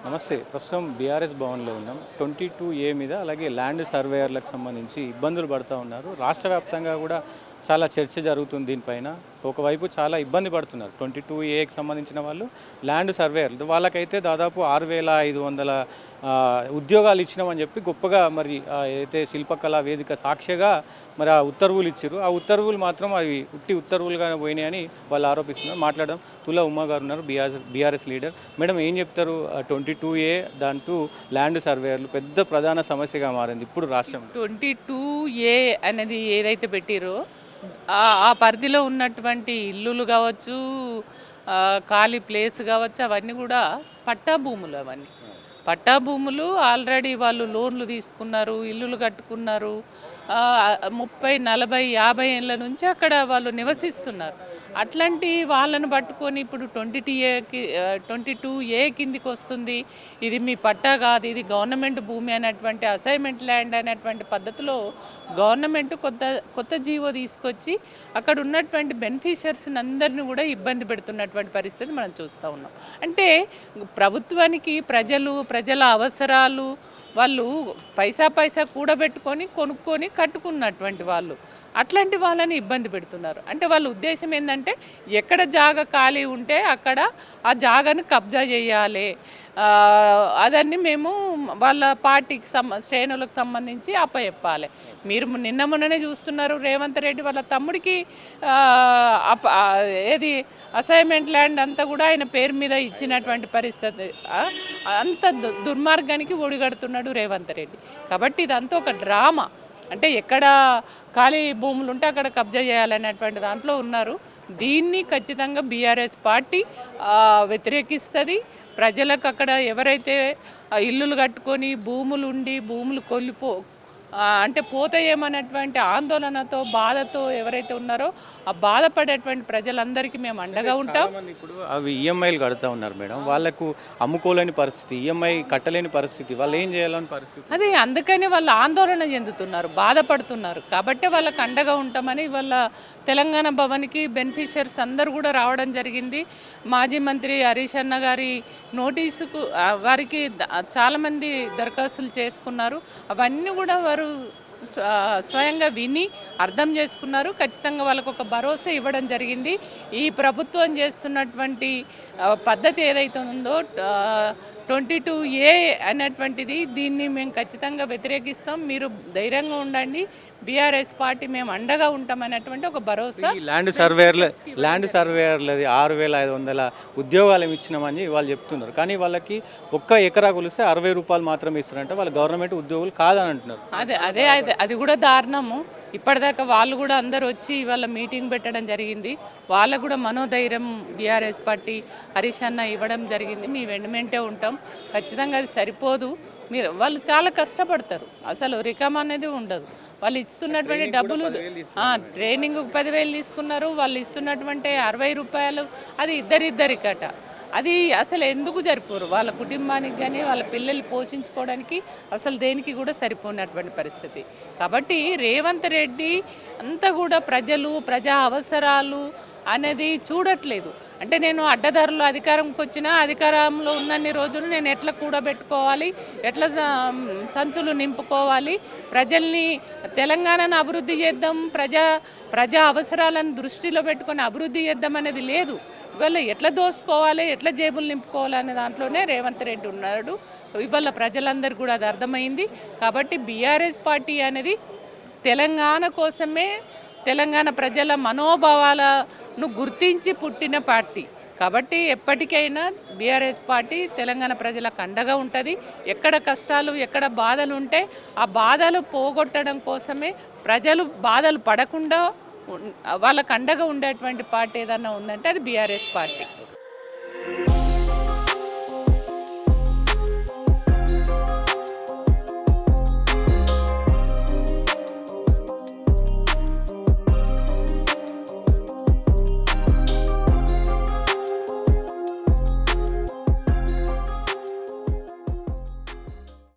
నమస్తే. ప్రస్తుతం బీఆర్ఎస్ భవన్‌లో ఉన్నాం. 22A మీద అలాగే ల్యాండ్ సర్వేయర్‌లకు సంబంధించి ఇబ్బందులు పడతా ఉన్నారు. రాష్ట్ర వ్యాప్తంగా కూడా చాలా చర్చ జరుగుతుంది దీనిపైన. ఒకవైపు చాలా ఇబ్బంది పడుతున్నారు. 22Aకి సంబంధించిన వాళ్ళు ల్యాండ్ సర్వేయర్లు. వాళ్ళకైతే దాదాపు 6500 ఉద్యోగాలు ఇచ్చినామని చెప్పి గొప్పగా మరి ఏదైతే శిల్పకళా వేదిక సాక్షిగా మరి ఆ ఉత్తర్వులు ఇచ్చారు. ఆ ఉత్తర్వులు మాత్రం అవి ఉట్టి ఉత్తర్వులుగా పోయినాయని వాళ్ళు ఆరోపిస్తున్నారు. మాట్లాడడం తులా ఉమ్మా గారు ఉన్నారు, బీఆర్ఎస్ లీడర్. మేడం ఏం చెప్తారు? 22A దాంట్లో ల్యాండ్ సర్వేయర్లు పెద్ద ప్రధాన సమస్యగా మారింది ఇప్పుడు రాష్ట్రంలో. 22A అనేది ఏదైతే పెట్టిరో ఆ పరిధిలో ఉన్నటువంటి ఇల్లులు కావచ్చు, ఖాళీ ప్లేస్ కావచ్చు, అవన్నీ కూడా పట్టా భూములు. అవన్నీ పట్టా భూములు. ఆల్రెడీ వాళ్ళు లోన్లు తీసుకున్నారు, ఇల్లులు కట్టుకున్నారు. 30, 40, 50 ఏళ్ళ నుంచి అక్కడ వాళ్ళు నివసిస్తున్నారు. అట్లాంటి వాళ్ళను పట్టుకొని ఇప్పుడు 22A కిందికి వస్తుంది, ఇది మీ పట్టా కాదు, ఇది గవర్నమెంట్ భూమి అనేటువంటి అసైన్మెంట్ ల్యాండ్ అనేటువంటి పద్ధతిలో గవర్నమెంట్ కొత్త జీవో తీసుకొచ్చి అక్కడ ఉన్నటువంటి బెనిఫిషియర్స్ని అందరినీ కూడా ఇబ్బంది పెడుతున్నటువంటి పరిస్థితి మనం చూస్తూ ఉన్నాం. అంటే ప్రభుత్వానికి ప్రజల అవసరాలు, వాళ్ళు పైసా కూడబెట్టుకొని కొనుక్కొని కట్టుకున్నటువంటి వాళ్ళు అట్లాంటి వాళ్ళని ఇబ్బంది పెడుతున్నారు. అంటే వాళ్ళ ఉద్దేశం ఏంటంటే ఎక్కడ జాగ ఖాళీ ఉంటే అక్కడ ఆ జాగను కబ్జా చేయాలి, అదన్నీ మేము వాళ్ళ పార్టీకి శ్రేణులకు సంబంధించి అప్పచెప్పాలి. మీరు మొన్ననే చూస్తున్నారు, రేవంత్ రెడ్డి వాళ్ళ తమ్ముడికి ఏది అసైన్మెంట్ ల్యాండ్ అంతా కూడా ఆయన పేరు మీద ఇచ్చినటువంటి పరిస్థితి. అంత దుర్మార్గానికి ఒడిగడుతున్నాడు రేవంత్ రెడ్డి. కాబట్టి ఇదంతా ఒక డ్రామా. అంటే ఎక్కడ ఖాళీ భూములు ఉంటే అక్కడ కబ్జా చేయాలనేటువంటి దాంట్లో ఉన్నారు. దీన్ని ఖచ్చితంగా బీఆర్ఎస్ పార్టీ వ్యతిరేకిస్తుంది. ప్రజలకు అక్కడ ఎవరైతే ఇల్లులు కట్టుకొని భూములు ఉండి భూములు అంటే పోతాయేమన్నటువంటి ఆందోళనతో, బాధతో ఎవరైతే ఉన్నారో ఆ బాధపడేటువంటి ప్రజలందరికీ మేము అండగా ఉంటాం. ఇప్పుడు అవి ఈఎంఐలు కడుతూ ఉన్నారు మేడం, వాళ్ళకు అమ్ముకోలేని పరిస్థితి, ఈఎంఐ కట్టలేని పరిస్థితి, వాళ్ళు ఏం చేయాలని పరిస్థితి. అదే అందుకని వాళ్ళు ఆందోళన చెందుతున్నారు, బాధపడుతున్నారు. కాబట్టి వాళ్ళకి అండగా ఉంటామని వాళ్ళ తెలంగాణ భవన్కి బెనిఫిషియర్స్ అందరూ కూడా రావడం జరిగింది. మాజీ మంత్రి హరీష్ అన్న గారి నోటీసుకు వారికి చాలామంది దరఖాస్తులు చేసుకున్నారు. అవన్నీ కూడా వారు స్వయంగా విని అర్థం చేసుకున్నారు. ఖచ్చితంగా వాళ్ళకు ఒక భరోసా ఇవ్వడం జరిగింది. ఈ ప్రభుత్వం చేస్తున్నటువంటి పద్ధతి ఏదైతే ఉందో 22A అనేటువంటిది, దీన్ని మేము ఖచ్చితంగా వ్యతిరేకిస్తాం. మీరు ధైర్యంగా ఉండండి, బీఆర్ఎస్ పార్టీ మేము అండగా ఉంటామనేటువంటి ఒక భరోసా. ల్యాండ్ సర్వేయర్లది 6500 ఉద్యోగాలు ఇచ్చినామని వాళ్ళు చెప్తున్నారు. కానీ వాళ్ళకి ఒక్క ఎకరా కొలిస్తే 60 రూపాయలు మాత్రమే ఇస్తారంటే వాళ్ళు గవర్నమెంట్ ఉద్యోగులు కాదని అంటున్నారు. అది కూడా దారుణము. ఇప్పటిదాకా వాళ్ళు కూడా అందరూ వచ్చి ఇవాళ మీటింగ్ పెట్టడం జరిగింది. వాళ్ళకు కూడా మనోధైర్యం బీఆర్ఎస్ పార్టీ హరీష్ అన్న ఇవ్వడం జరిగింది. మీ వెంటనే ఉంటాం, ఖచ్చితంగా అది సరిపోదు. వాళ్ళు చాలా కష్టపడతారు, అసలు రికమ్ అనేది ఉండదు. వాళ్ళు ఇస్తున్నటువంటి డబ్బులు, ట్రైనింగ్ 10,000 తీసుకున్నారు. వాళ్ళు ఇస్తున్నటువంటి 60 రూపాయలు అది ఇద్దరికట. అది అసలు ఎందుకు సరిపోరు వాళ్ళ కుటుంబానికి కానీ వాళ్ళ పిల్లల్ని పోషించుకోవడానికి అసలు దేనికి కూడా సరిపోయినటువంటి పరిస్థితి. కాబట్టి రేవంత్ రెడ్డి అంతా కూడా ప్రజా అవసరాలు అనేది చూడట్లేదు. అంటే నేను అడ్డదారులు అధికారంకి వచ్చినా, అధికారంలో ఉన్నన్ని రోజులు నేను ఎట్లా కూడబెట్టుకోవాలి, ఎట్లా సంచులు నింపుకోవాలి, ప్రజల్ని తెలంగాణను అభివృద్ధి చేద్దాం, ప్రజా అవసరాలను దృష్టిలో పెట్టుకొని అభివృద్ధి చేద్దాం అనేది లేదు. ఇవాళ ఎట్లా దోసుకోవాలి, ఎట్లా జేబులు నింపుకోవాలి అనే దాంట్లోనే రేవంత్ రెడ్డి ఉన్నాడు. ఇవాళ ప్రజలందరూ కూడా అది అర్థమైంది. కాబట్టి బీఆర్ఎస్ పార్టీ అనేది తెలంగాణ కోసమే, తెలంగాణ ప్రజల మనోభావాలను గుర్తించి పుట్టిన పార్టీ. కాబట్టి ఎప్పటికైనా బీఆర్ఎస్ పార్టీ తెలంగాణ ప్రజలకు అండగా ఉంటుంది. ఎక్కడ కష్టాలు, ఎక్కడ బాధలు ఉంటే ఆ బాధలు పోగొట్టడం కోసమే, ప్రజలు బాధలు పడకుండా వాళ్ళకు అండగా ఉండేటువంటి పార్టీ ఏదన్నా ఉందంటే అది బీఆర్ఎస్ పార్టీ.